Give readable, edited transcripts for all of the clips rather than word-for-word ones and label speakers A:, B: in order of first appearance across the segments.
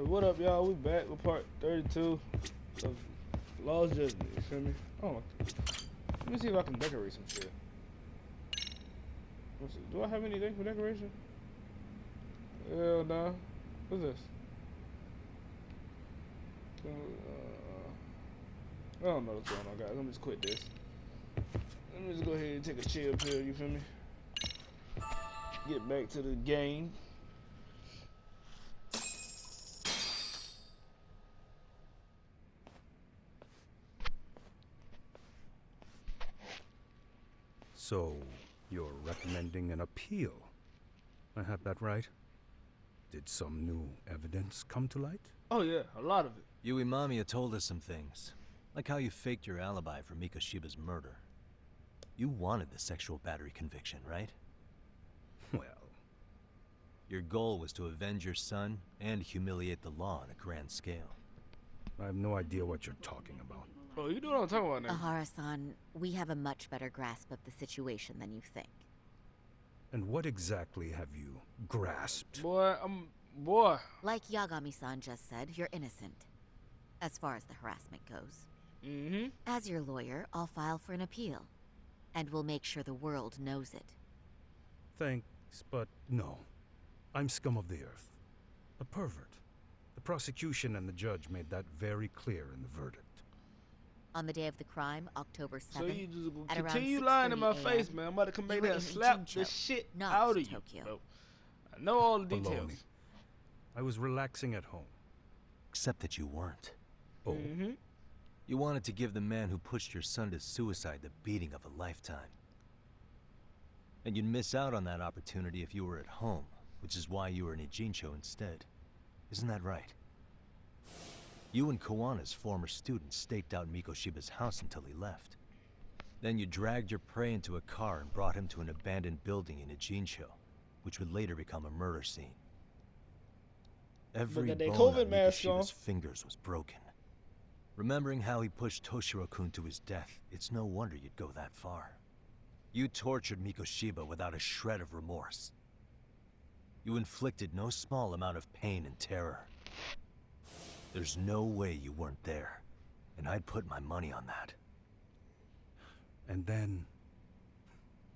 A: What up, y'all? We back with part 32 of Lost Judgment. You feel me? Oh, let me see if I can decorate some shit. Let's see. Do I have anything for decoration? Hell no. What's this? I don't know what's going on, guys. Let me just quit this. Let me just go ahead and take a chill pill. You feel me? Get back to the game.
B: So, you're recommending an appeal? I have that right? Did some new evidence come to light?
A: Oh yeah, a lot of it.
C: Yui Mamiya told us some things, like how you faked your alibi for Mikoshiba's murder. You wanted the sexual battery conviction, right?
B: Well...
C: Your goal was to avenge your son and humiliate the law on a grand scale.
B: I have no idea what you're talking about.
A: Oh, you know what I'm talking about now.
D: Ehara-san, we have a much better grasp of the situation than you think.
B: And what exactly have you grasped?
A: Boy, boy.
D: Like Yagami-san just said, you're innocent. As far as the harassment goes.
A: Mm-hmm.
D: As your lawyer, I'll file for an appeal. And we'll make sure the world knows it.
B: Thanks, but no. I'm scum of the earth. A pervert. The prosecution and the judge made that very clear in the verdict.
D: On the day of the crime, October 7th,
A: So you just
D: at around
A: continue lying in my
D: 6:30
A: face,
D: a.m.,
A: man. I'm about to come back
D: you
A: there
D: were
A: and
D: in
A: slap
D: Ijincho,
A: the shit
D: not
A: out of you,
D: Tokyo.
A: bro. I know all the details.
B: Baloney. I was relaxing at home.
C: Except that you weren't.
B: Oh,
A: Mm-hmm.
C: You wanted to give the man who pushed your son to suicide the beating of a lifetime. And you'd miss out on that opportunity if you were at home, which is why you were in Ijincho instead. Isn't that right? You and Kawana's former student staked out Mikoshiba's house until he left. Then you dragged your prey into a car and brought him to an abandoned building in Ijincho, which would later become a murder scene. Every
A: got that
C: bone
A: COVID
C: on
A: mask on.
C: Mikoshiba's fingers was broken. Remembering how he pushed Toshiro-kun to his death, it's no wonder you'd go that far. You tortured Mikoshiba without a shred of remorse. You inflicted no small amount of pain and terror. There's no way you weren't there, and I'd put my money on that.
B: and then...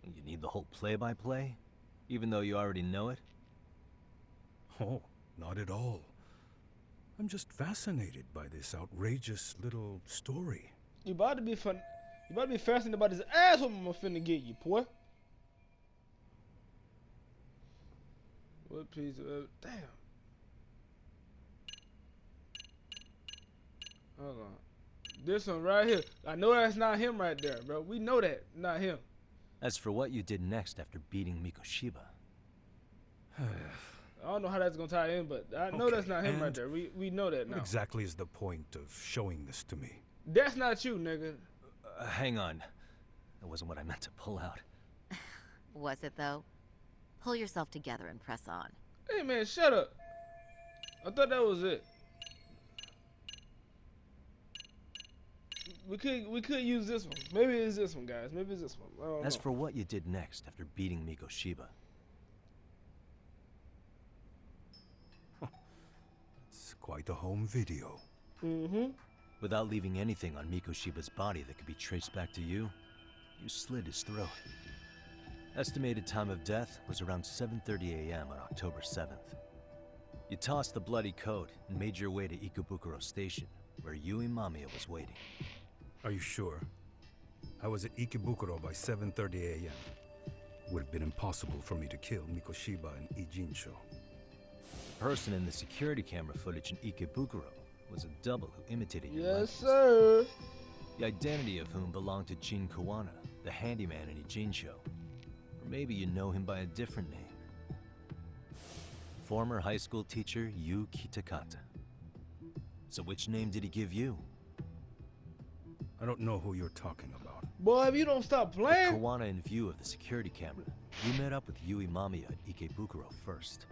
C: You need the whole play-by-play, even though you already know it?
B: Oh, not at all. I'm just fascinated by this outrageous little story.
A: You about to be fun. You about to be fascinated about this ass whooping I'm finna get you, boy. What piece of damn. Hold on. This one right here. I know that's not him right there, bro. We know that, not him.
C: As for what you did next after beating Mikoshiba,
A: I don't know how that's gonna tie in, but I know
B: Okay,
A: that's not him right
B: and
A: there. We know that now.
B: What exactly is the point of showing this to me?
A: That's not you, nigga.
C: hang on. That wasn't what I meant to pull out.
D: Was it, though? Pull yourself together and press on.
A: Hey man, shut up. I thought that was it. We could use this one. Maybe it's this one, guys. Maybe it's this one. I don't
C: As
A: know.
C: for what you did next after beating Mikoshiba,
B: It's quite a home video.
A: Mm-hmm.
C: without leaving anything on Mikoshiba's body that could be traced back to you, you slit his throat. Estimated time of death was around 7:30 a.m. on October 7th. You tossed the bloody coat and made your way to Ikebukuro Station, where Yui Mamiya was waiting.
B: Are you sure? I was at Ikebukuro by 7:30 a.m. Would have been impossible for me to kill Mikoshiba in Ijincho.
C: The person in the security camera footage in Ikebukuro was a double who imitated your
A: Yes,
C: likeness.
A: sir.
C: The identity of whom belonged to Jin Kawana, the handyman in Ijincho. Or maybe you know him by a different name. Former high school teacher Yu Kitakata. So which name did he give you?
B: I don't know who you're talking about.
A: Boy, if you don't stop
C: With
A: playing.
C: Kawana in view of the security camera, you met up with Yui Mamiya at Ikebukuro first.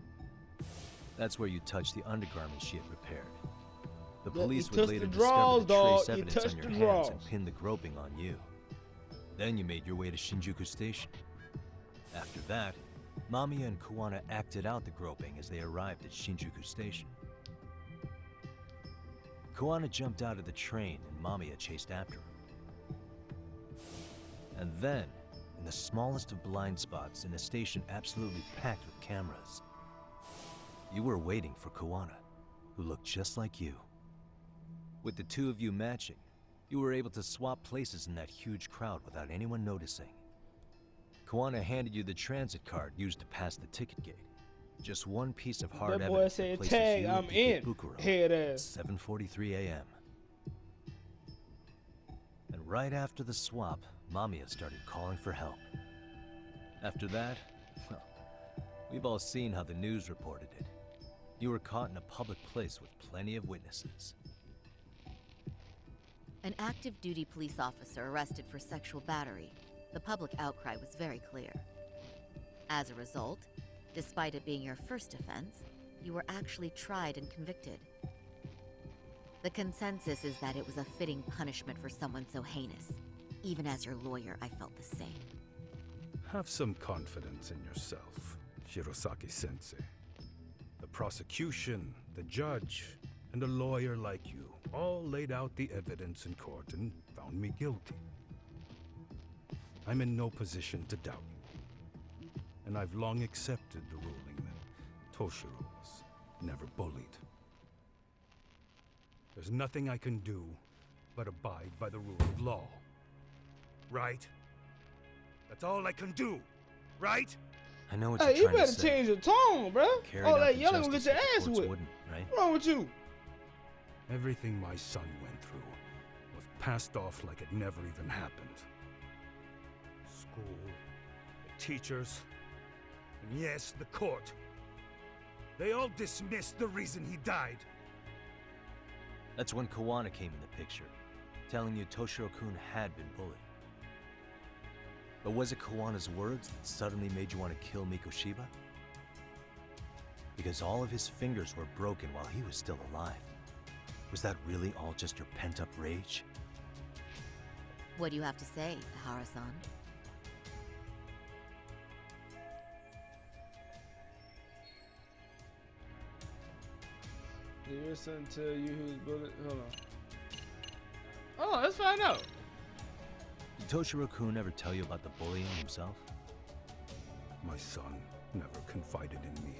C: That's where you touched the undergarments she had repaired. The
A: Yeah, you
C: police would
A: touched
C: later
A: the
C: discover
A: drawers,
C: the trace
A: dawg. You
C: evidence on
A: touched
C: your
A: the
C: hands
A: drawers.
C: and pin the groping on you. Then you made your way to Shinjuku Station. After that, Mamiya and Kawana acted out the groping as they arrived at Shinjuku Station. Koana jumped out of the train and Mamiya chased after him. And then, in the smallest of blind spots in a station absolutely packed with cameras, you were waiting for Koana, who looked just like you. With the two of you matching, you were able to swap places in that huge crowd without anyone noticing. Koana handed you the transit card used to pass the ticket gate. Just one piece of hard
A: That boy
C: evidence
A: said,
C: that places
A: "Tag,
C: you
A: I'm
C: at
A: in."
C: Ikebukuro
A: Head
C: at
A: ass.
C: 7:43 a.m. And right after the swap, Mamiya started calling for help. After that, well, we've all seen how the news reported it. You were caught in a public place with plenty of witnesses.
D: An active duty police officer arrested for sexual battery. The public outcry was very clear. As a result, despite it being your first offense, you were actually tried and convicted. The consensus is that it was a fitting punishment for someone so heinous. Even as your lawyer, I felt the same.
B: Have some confidence in yourself, Shirosaki-sensei. The prosecution, the judge, and a lawyer like you all laid out the evidence in court and found me guilty. I'm in no position to doubt you. And I've long accepted the ruling that Toshiro was never bullied. There's nothing I can do but abide by the rule of law. Right? That's all I can do, right?
C: I know what
A: Hey,
C: you're
A: you
C: trying to
A: better
C: say.
A: change your tone, bro.
C: Carried
A: All
C: out
A: that
C: the
A: yelling will get
C: justice
A: your
C: that the
A: ass
C: courts
A: whipped.
C: wouldn't, right?
A: What's wrong with you?
B: Everything my son went through was passed off like it never even happened. School, the teachers, and yes, the court. They all dismissed the reason he died.
C: That's when Koana came in the picture, telling you Toshiro-kun had been bullied. But was it Koana's words that suddenly made you want to kill Mikoshiba? Because all of his fingers were broken while he was still alive. Was that really all just your pent-up rage?
D: What do you have to say, Ehara-san?
A: Did your son tell you who's bullet? Hold on. Oh, let's find out.
C: Did Toshiro-kun ever tell you about the bullying himself?
B: My son never confided in me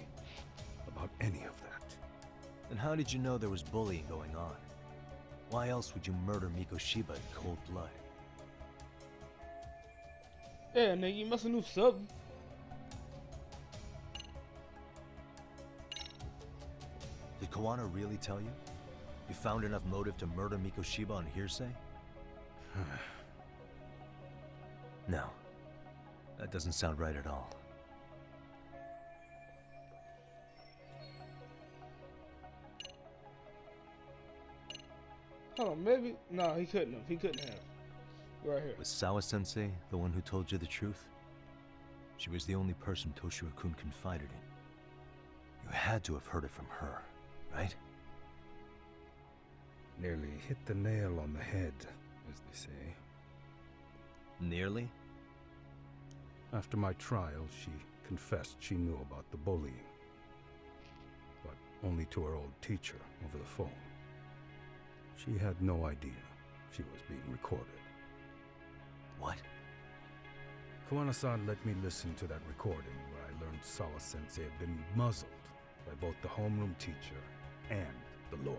B: about any of that.
C: Then how did you know there was bullying going on? Why else would you murder Mikoshiba in cold blood?
A: Yeah, nigga, you must have knew something.
C: Did Koana really tell you? You found enough motive to murder Mikoshiba on hearsay? No. That doesn't sound right at all.
A: Hold on, maybe. No, he couldn't have. He couldn't have. Right here.
C: Was Sawa-sensei the one who told you the truth? She was the only person Toshiro-kun confided in. You had to have heard it from her, right?
B: Nearly hit the nail on the head, as they say.
C: Nearly?
B: After my trial, she confessed she knew about the bullying. But only to her old teacher over the phone. She had no idea she was being recorded.
C: What?
B: Koana-san let me listen to that recording where I learned Sawa-sensei had been muzzled by both the homeroom teacher and the lawyer.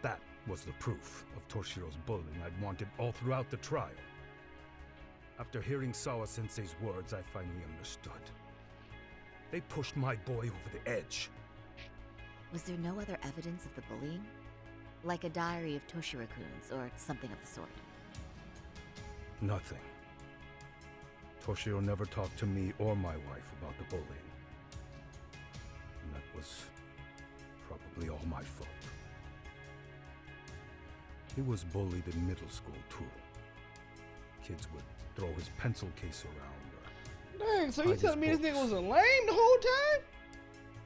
B: That was the proof of Toshiro's bullying I'd wanted all throughout the trial. After hearing Sawa-sensei's words, I finally understood. They pushed my boy over the edge.
D: Was there no other evidence of the bullying? Like a diary of Toshiro-kun's or something of the sort?
B: Nothing. Toshiro never talked to me or my wife about the bullying. And that was probably all my fault. He was bullied in middle school, too. Kids would throw his pencil case around.
A: Dang, so you
B: hide
A: telling me
B: his
A: this nigga
B: books.
A: was a lame the whole time?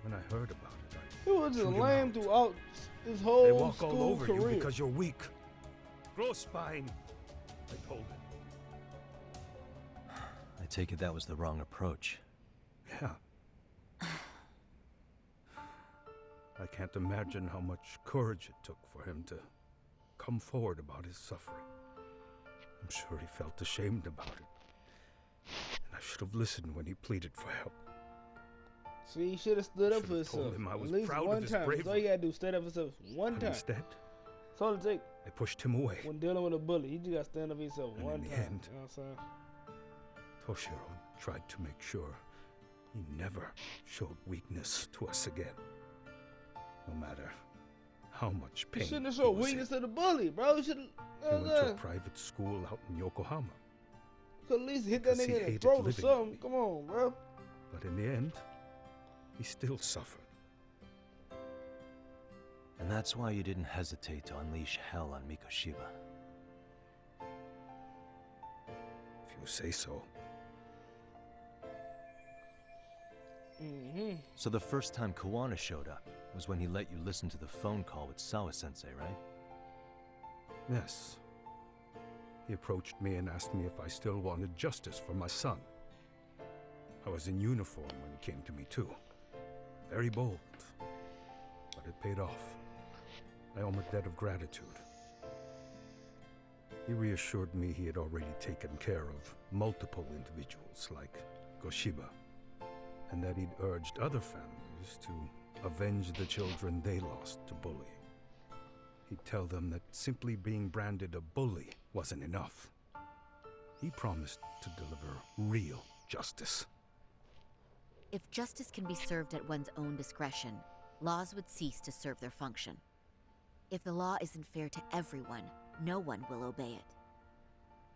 B: When I heard about it,
A: He was just
B: Shoot him
A: lame
B: out.
A: throughout his
B: They
A: whole
B: walk
A: school
B: all over
A: career.
B: you because you're weak. Grow spine, I told him.
C: I take it that was the wrong approach.
B: Yeah. I can't imagine how much courage it took for him to come forward about his suffering. I'm sure he felt ashamed about it. And I should have listened when he pleaded for help.
A: See, he should have stood up for
B: Should've told
A: himself.
B: him I was
A: At least
B: proud of
A: one
B: his
A: time. That's all
B: bravery.
A: you gotta do, stand up for yourself one
B: But
A: time.
B: instead,
A: That's all it takes
B: I pushed him away.
A: when dealing with a bully. You just gotta stand up for yourself
B: And
A: one
B: in the
A: time.
B: end-
A: You know what I'm saying?
B: Toshiro tried to make sure he never showed weakness to us again. No matter how much
A: You
B: pain
A: shouldn't have
B: he
A: showed
B: was
A: weakness
B: in.
A: to the bully, bro. You should
B: He went to a
A: have
B: private school out in Yokohama.
A: at least hit that
B: Because he
A: nigga in the
B: hated
A: throat or
B: living with
A: something.
B: me.
A: Come on, bro.
B: But in the end, he still suffered.
C: And that's why you didn't hesitate to unleash hell on Mikoshiba.
B: If you say so.
A: Mm-hmm.
C: So the first time Kawana showed up was when he let you listen to the phone call with Sawa-sensei, right?
B: Yes. He approached me and asked me if I still wanted justice for my son. I was in uniform when he came to me too. Very bold. But it paid off. I owe him a debt of gratitude. He reassured me he had already taken care of multiple individuals like Goshiba, and that he'd urged other families to avenge the children they lost to bullying. He'd tell them that simply being branded a bully wasn't enough. He promised to deliver real justice.
D: If justice can be served at one's own discretion, laws would cease to serve their function. If the law isn't fair to everyone, no one will obey it.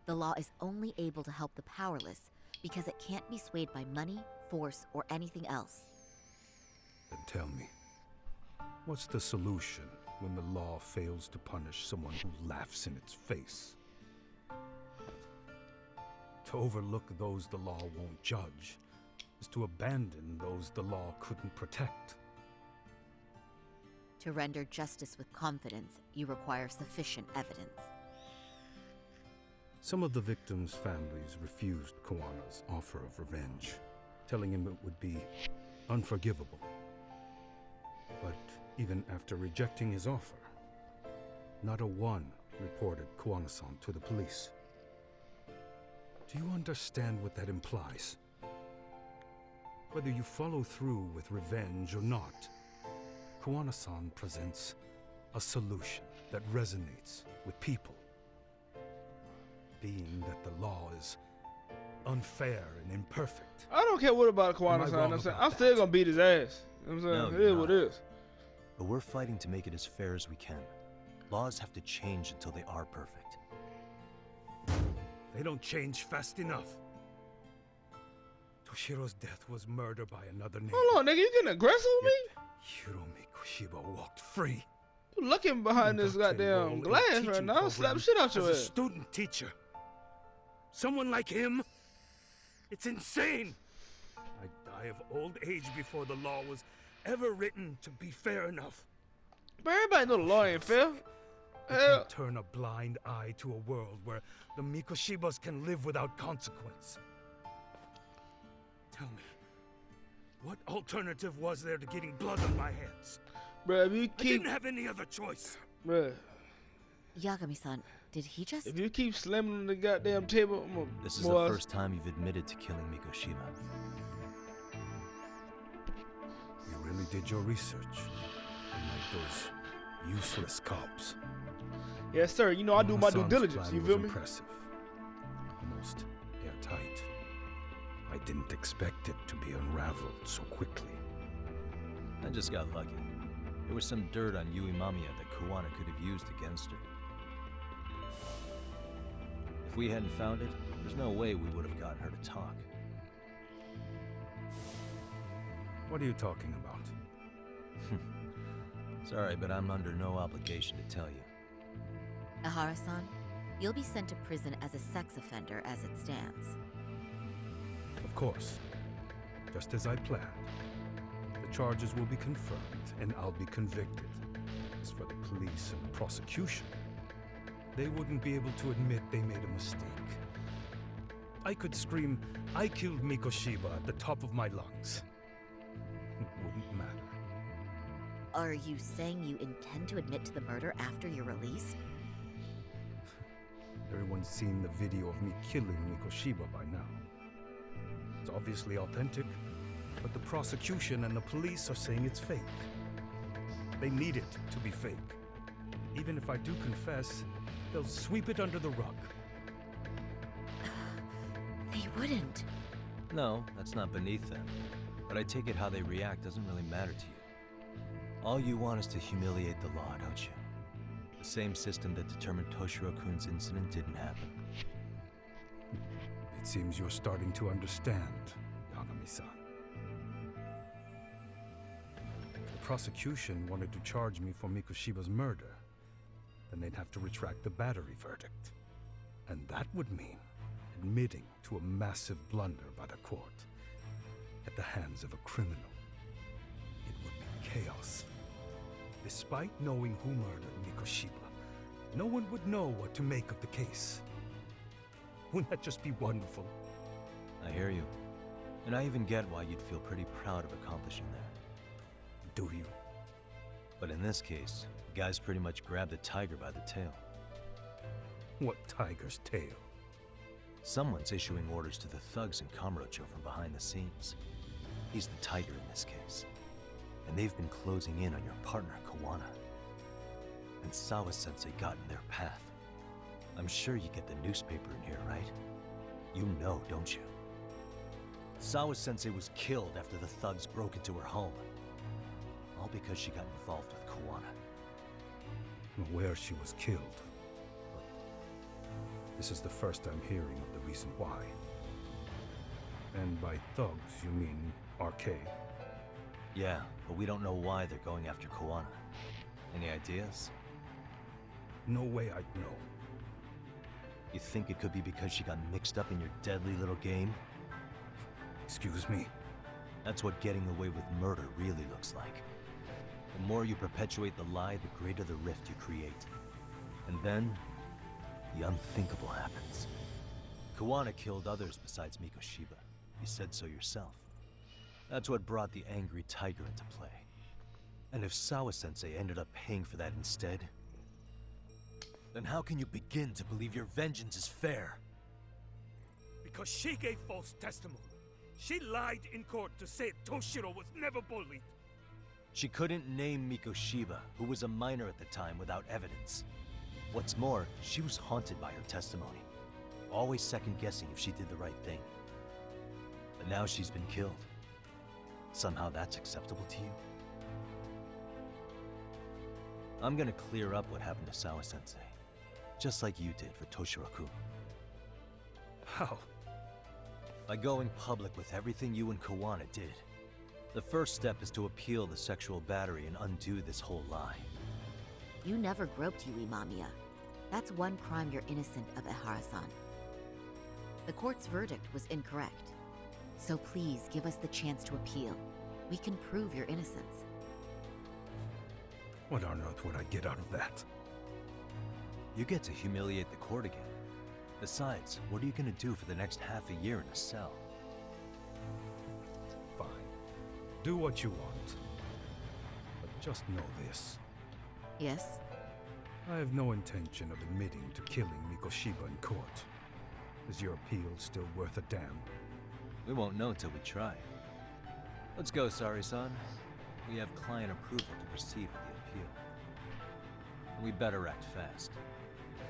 D: The law is only able to help the powerless because it can't be swayed by money, force, or anything else.
B: Then tell me, what's the solution when the law fails to punish someone who laughs in its face? To overlook those the law won't judge is to abandon those the law couldn't protect.
D: To render justice with confidence, you require sufficient evidence.
B: Some of the victims' families refused Kawana's offer of revenge, telling him it would be unforgivable. But even after rejecting his offer, not a one reported Kawana-san to the police. Do you understand what that implies? Whether you follow through with revenge or not, Kawana-san presents a solution that resonates with people. Being that the law is unfair and imperfect.
A: I don't care what about
B: Am I
A: Kawana-san.
B: wrong
A: I'm saying
B: about
A: I'm still
B: that?
A: gonna beat his ass. You know what I'm saying?
C: No,
A: It
C: you're
A: is what it
C: not.
A: is.
C: But we're fighting to make it as fair as we can. Laws have to change until they are perfect.
B: They don't change fast enough. Toshiro's death was murder by another name.
A: Hold on, nigga. You getting aggressive with me?
B: Yet Hiromi Koshiba walked free.
A: You looking behind this
B: Conducted
A: goddamn
B: role in
A: glass
B: teaching
A: right now. I'll slap
B: program
A: the shit out
B: as
A: your
B: a
A: ass.
B: student teacher. Someone like him? It's insane. I'd die of old age before the law was ever written to be fair enough.
A: But everybody know the law ain't fair.
B: You
A: Hell,
B: can't turn a blind eye to a world where the Mikoshibas can live without consequence. Tell me, what alternative was there to getting blood on my hands?
A: bruh, if you
B: I
A: keep,
B: didn't have any other choice.
A: bruh,
D: Yagami-san, did he just...
A: if you keep slamming on the goddamn table, I'm gonna,
C: This is
A: boy,
C: the first time you've admitted to killing Mikoshiba.
B: You really did your research, unlike those useless cops.
A: Yes, sir. You know I do my due
B: Hassan's
A: diligence.
B: plan
A: You
B: was
A: feel me?
B: Impressive. Almost airtight. I didn't expect it to be unraveled so quickly.
C: I just got lucky. There was some dirt on Yui Mamiya that Kawana could have used against her. If we hadn't found it, there's no way we would have gotten her to talk.
B: What are you talking about?
C: Sorry, but I'm under no obligation to tell you.
D: Ehara-san, you'll be sent to prison as a sex offender as it stands.
B: Of course. Just as I planned. The charges will be confirmed, and I'll be convicted. As for the police and prosecution, they wouldn't be able to admit they made a mistake. I could scream, "I killed Mikoshiba" at the top of my lungs. It wouldn't matter.
D: Are you saying you intend to admit to the murder after your release?
B: Everyone's seen the video of me killing Mikoshiba by now. It's obviously authentic, but the prosecution and the police are saying it's fake. They need it to be fake. Even if I do confess, they'll sweep it under the rug.
D: They wouldn't.
C: No, that's not beneath them. But I take it how they react doesn't really matter to you. All you want is to humiliate the law, don't you? The same system that determined Toshiro-kun's incident didn't happen.
B: It seems you're starting to understand, Yagami-san. If the prosecution wanted to charge me for Mikoshiba's murder, then they'd have to retract the battery verdict. And that would mean admitting to a massive blunder by the court at the hands of a criminal. It would be chaos. Despite knowing who murdered Mikoshiba, no one would know what to make of the case. Wouldn't that just be wonderful?
C: I hear you. And I even get why you'd feel pretty proud of accomplishing that.
B: Do you?
C: But in this case, the guy's pretty much grabbed the tiger by the tail.
B: What tiger's tail?
C: Someone's issuing orders to the thugs in Kamurocho from behind the scenes. He's the tiger in this case. And they've been closing in on your partner, Kawana. And Sawa-sensei got in their path. I'm sure you get the newspaper in here, right? You know, don't you? Sawa-sensei was killed after the thugs broke into her home. All because she got involved with Kawana.
B: I'm aware she was killed. But this is the first I'm hearing of the reason why. And by thugs, you mean arcade?
C: Yeah, but we don't know why they're going after Kawana. Any ideas?
B: No way I'd know.
C: You think it could be because she got mixed up in your deadly little game?
B: Excuse me?
C: That's what getting away with murder really looks like. The more you perpetuate the lie, the greater the rift you create. And then, the unthinkable happens. Kawana killed others besides Mikoshiba. You said so yourself. That's what brought the angry tiger into play. And if Sawa-sensei ended up paying for that instead, then how can you begin to believe your vengeance is fair?
E: Because she gave false testimony. She lied in court to say Toshiro was never bullied.
C: She couldn't name Mikoshiba, who was a minor at the time, without evidence. What's more, she was haunted by her testimony, always second-guessing if she did the right thing. But now she's been killed. Somehow that's acceptable to you? I'm gonna clear up what happened to Sawa-sensei, just like you did for Toshiro-kun.
B: How?
C: By going public with everything you and Kawana did. The first step is to appeal the sexual battery and undo this whole lie.
D: You never groped Yui Mamiya. That's one crime you're innocent of, Ehara-san. The court's verdict was incorrect. So please give us the chance to appeal. We can prove your innocence.
B: What on earth would I get out of that?
C: You get to humiliate the court again. Besides, what are you gonna do for the next half a year in a cell?
B: Fine. Do what you want. But just know this.
D: Yes?
B: I have no intention of admitting to killing Mikoshiba in court. Is your appeal still worth a damn?
C: We won't know till we try. Let's go, Sari-san. We have client approval to proceed with the appeal. And we better act fast.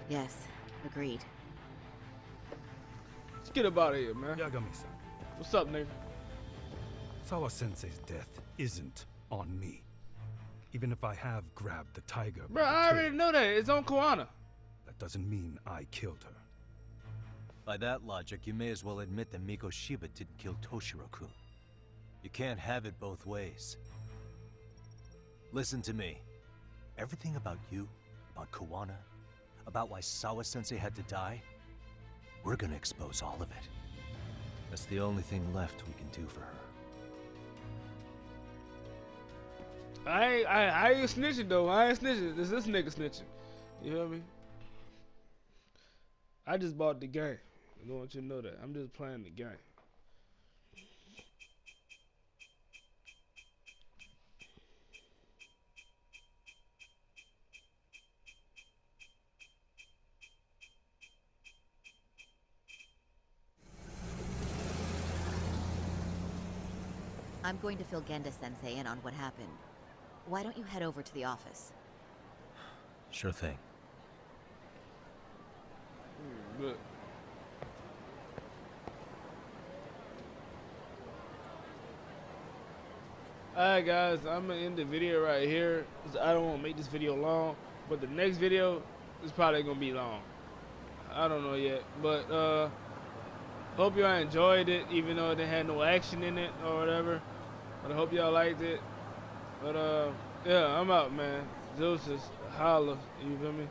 D: Yes, agreed.
A: Let's get up out of here, man.
B: Yagami-san,
A: What's up, nigga?
B: Sawa-sensei's death isn't on me. Even if I have grabbed the tiger by
A: Bro,
B: the
A: I already
B: tail,
A: know that. It's on Kawana.
B: that doesn't mean I killed her.
C: By that logic, you may as well admit that Mikoshiba didn't kill Toshiro-kun. You can't have it both ways. Listen to me. Everything about you, about Kawana, about why Sawa-sensei had to die, we're gonna expose all of it. That's the only thing left we can do for her.
A: I ain't snitching though. I ain't snitching. This nigga snitching. You feel me? I just bought the game. I don't want you to know that. I'm just playing the game.
D: I'm going to fill Genda-sensei in on what happened. Why don't you head over to the office?
C: Sure thing.
A: Good. Alright guys, I'm gonna end the video right here, 'cause I don't want to make this video long, but the next video is probably gonna be long. I don't know yet, but hope y'all enjoyed it, even though it had no action in it or whatever. But I hope y'all liked it. But yeah, I'm out, man. Zeus is holla, you feel me?